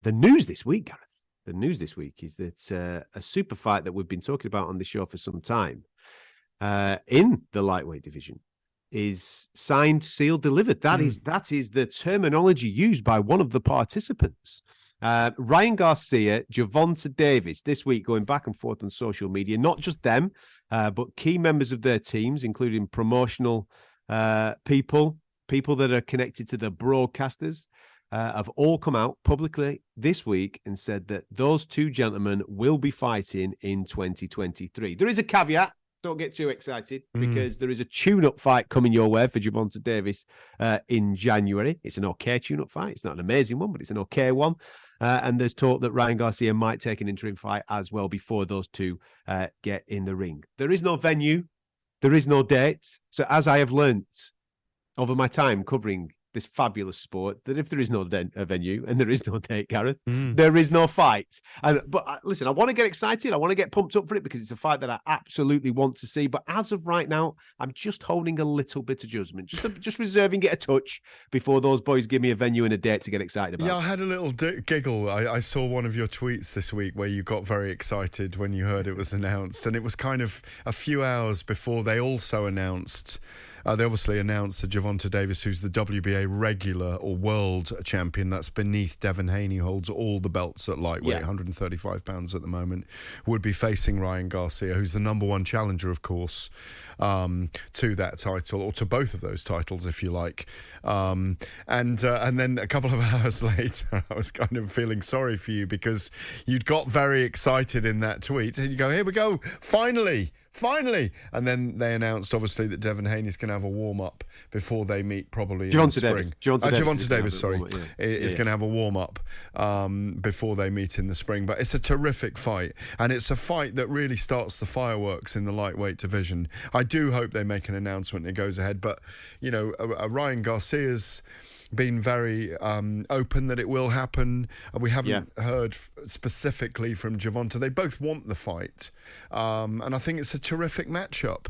The news this week, Gareth, the news this week is that a super fight that we've been talking about on the show for some time in the lightweight division is signed, sealed, delivered. That is the terminology used by one of the participants. Ryan Garcia, Gervonta Davis, this week going back and forth on social media, not just them, but key members of their teams, including promotional people that are connected to the broadcasters, have all come out publicly this week and said that those two gentlemen will be fighting in 2023. There is a caveat. Don't get too excited because there is a tune-up fight coming your way for Gervonta Davis in January. It's an okay tune-up fight. It's not an amazing one, but it's an okay one. And there's talk that Ryan Garcia might take an interim fight as well before those two get in the ring. There is no venue. There is no date. So as I have learnt over my time covering this fabulous sport, that if there is no venue and there is no date, Gareth, there is no fight. But listen, I want to get excited. I want to get pumped up for it because it's a fight that I absolutely want to see. But as of right now, I'm just holding a little bit of judgment, just reserving it a touch before those boys give me a venue and a date to get excited about. Yeah, I had a little giggle. I saw one of your tweets this week where you got very excited when you heard it was announced. And it was kind of a few hours before they also announced... they obviously announced that Gervonta Davis, who's the WBA regular or world champion, that's beneath Devin Haney, who holds all the belts at lightweight, 135 pounds at the moment, would be facing Ryan Garcia, who's the number one challenger, of course, to that title, or to both of those titles, if you like. And then a couple of hours later, I was kind of feeling sorry for you because you'd got very excited in that tweet. And you go, here we go, finally. And then they announced, obviously, that Devin Haney's going to have a warm-up before they meet probably in the spring. Gervonta Davis, is going to have a warm-up before they meet in the spring. But it's a terrific fight, and it's a fight that really starts the fireworks in the lightweight division. I do hope they make an announcement and it goes ahead. But, you know, Ryan Garcia's been very open that it will happen. We haven't heard specifically from Gervonta. They both want the fight. And I think it's a terrific matchup.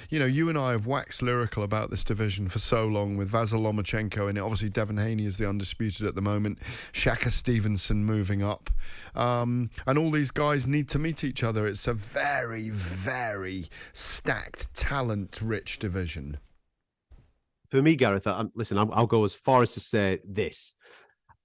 You know, you and I have waxed lyrical about this division for so long with Vasyl Lomachenko in it. Obviously, Devin Haney is the undisputed at the moment. Shaka Stevenson moving up. And all these guys need to meet each other. It's a very, very stacked, talent-rich division. For me, Gareth, I'll go as far as to say this.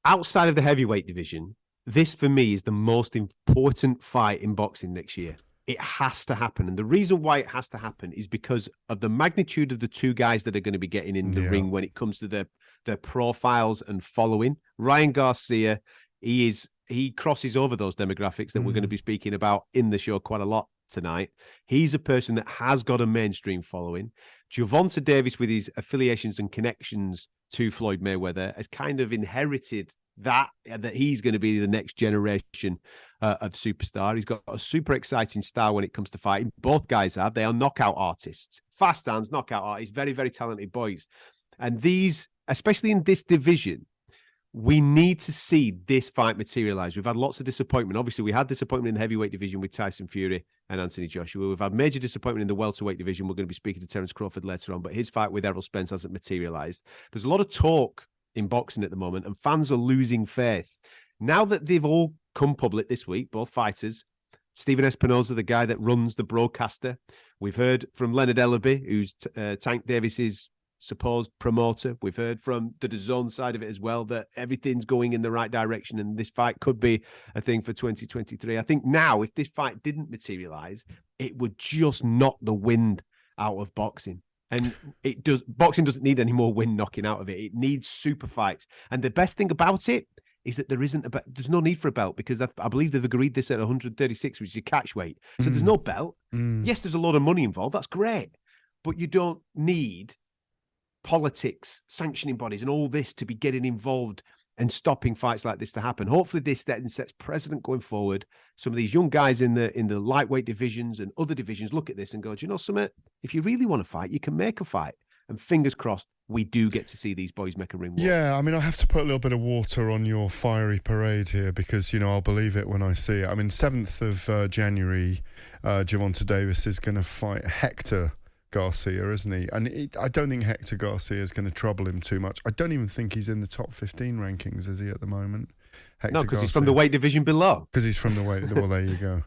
Outside of the heavyweight division, this for me is the most important fight in boxing next year. It has to happen. And the reason why it has to happen is because of the magnitude of the two guys that are going to be getting in the ring when it comes to their profiles and following. Ryan Garcia, he crosses over those demographics that we're going to be speaking about in the show quite a lot tonight. He's a person that has got a mainstream following. Gervonta Davis, with his affiliations and connections to Floyd Mayweather, has kind of inherited that he's going to be the next generation of superstar. He's got a super exciting style when it comes to fighting. Both guys have. They are knockout artists. Fast hands, knockout artists, very, very talented boys. And these, especially in this division, we need to see this fight materialize. We've had lots of disappointment. Obviously, we had disappointment in the heavyweight division with Tyson Fury and Anthony Joshua. We've had major disappointment in the welterweight division. We're going to be speaking to Terence Crawford later on, but his fight with Errol Spence hasn't materialized. There's a lot of talk in boxing at the moment, and fans are losing faith. Now that they've all come public this week, both fighters, Stephen Espinoza, the guy that runs the broadcaster. We've heard from Leonard Ellerby, who's Tank Davis's supposed promoter. We've heard from the DAZN side of it as well that everything's going in the right direction and this fight could be a thing for 2023. I think now, if this fight didn't materialize, it would just knock the wind out of boxing. And boxing doesn't need any more wind knocking out of it. It needs super fights. And the best thing about it is that there's no need for a belt, because I believe they've agreed this at 136, which is your catch weight. So there's no belt. Yes, there's a lot of money involved. That's great. But you don't need politics, sanctioning bodies, and all this to be getting involved and stopping fights like this to happen. Hopefully this then sets precedent going forward. Some of these young guys in the lightweight divisions and other divisions look at this and go, do you know something? If you really want to fight, you can make a fight. And fingers crossed, we do get to see these boys make a ring walk. Yeah, I mean, I have to put a little bit of water on your fiery parade here because, you know, I'll believe it when I see it. I mean, 7th of January, Gervonta Davis is going to fight Hector Garcia, isn't he? And I don't think Hector Garcia is going to trouble him too much. I don't even think he's in the top 15 rankings, is he, at the moment? Hector No, because he's from Garcia. the weight division below. Because he's from the weight. Well, there you go.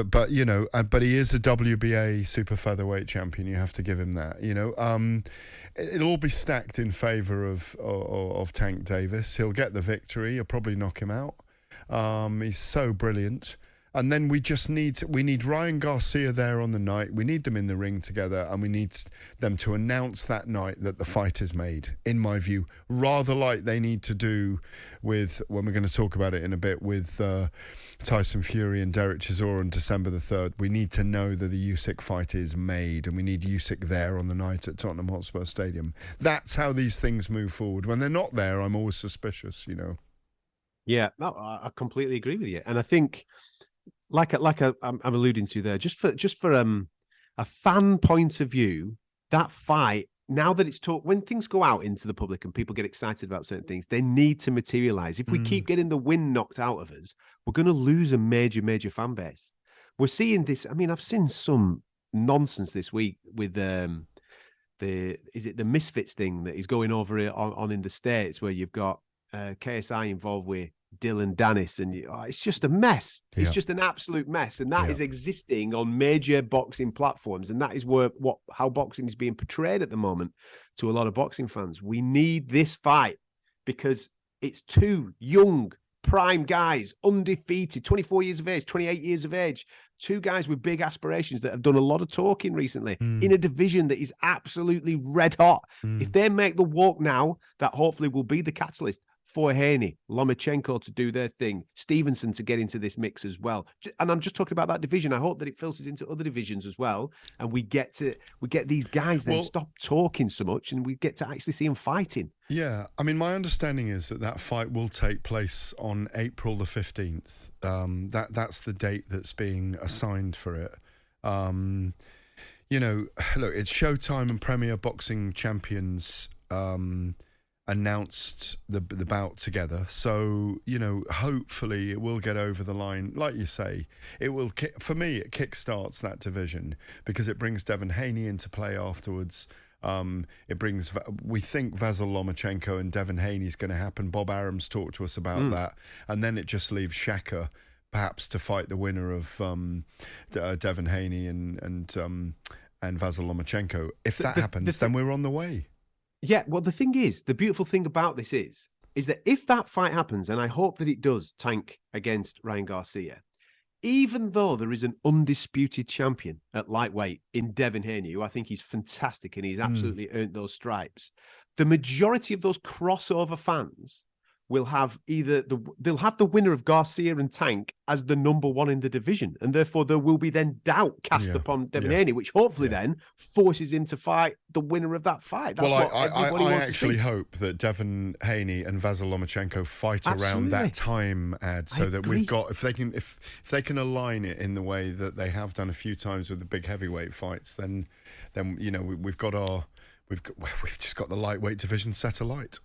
But you know, but he is a WBA super featherweight champion. You have to give him that. You know, it'll all be stacked in favour of Tank Davis. He'll get the victory. He'll probably knock him out. He's so brilliant. And then we need Ryan Garcia there on the night. We need them in the ring together, and we need them to announce that night that the fight is made, in my view, rather like they need to do with, when we're going to talk about it in a bit, with Tyson Fury and Derek Chisora on December the 3rd. We need to know that the Usyk fight is made, and we need Usyk there on the night at Tottenham Hotspur Stadium. That's how these things move forward. When they're not there, I'm always suspicious, you know. Yeah, no, I completely agree with you. And I think, like I'm alluding to there, just for a fan point of view, that fight, now that it's when things go out into the public and people get excited about certain things, they need to materialize. If we keep getting the wind knocked out of us, we're going to lose a major fan base. We're seeing this. I mean, I've seen some nonsense this week with the Misfits thing that is going over on in the States, where you've got KSI involved with Dylan Dennis, and it's just a mess. It's just an absolute mess, and that is existing on major boxing platforms, and that is how boxing is being portrayed at the moment to a lot of boxing fans. We need this fight because it's two young prime guys, undefeated, 24 years of age, 28 years of age, two guys with big aspirations that have done a lot of talking recently in a division that is absolutely red hot. If they make the walk now, that hopefully will be the catalyst for Haney, Lomachenko to do their thing, Stevenson to get into this mix as well. And I'm just talking about that division. I hope that it filters into other divisions as well, and we get these guys then stop talking so much, and we get to actually see them fighting. Yeah, I mean, my understanding is that fight will take place on April the 15th. That's the date that's being assigned for it. You know, look, it's Showtime and Premier Boxing Champions announced the bout together, so you know, hopefully it will get over the line. Like you say, it will for me, it kickstarts that division because it brings Devin Haney into play afterwards. It brings, we think Vasyl Lomachenko and Devin Haney is going to happen. Bob Arams talked to us about that, and then it just leaves Shaka perhaps to fight the winner of Devin Haney and Vasyl Lomachenko. If that happens, then we're on the way. Yeah, well, the thing is, the beautiful thing about this is that if that fight happens, and I hope that it does, Tank against Ryan Garcia, even though there is an undisputed champion at lightweight in Devin Haney, who I think he's fantastic and he's absolutely earned those stripes, the majority of those crossover fans will have they'll have the winner of Garcia and Tank as the number one in the division, and therefore there will be then doubt cast upon Devin Haney, which hopefully then forces him to fight the winner of that fight. That's what everybody wants to see. I actually hope that Devin Haney and Vasyl Lomachenko fight around that time ad, so that we've got, if they can align it in the way that they have done a few times with the big heavyweight fights, then you know we've just got the lightweight division set alight.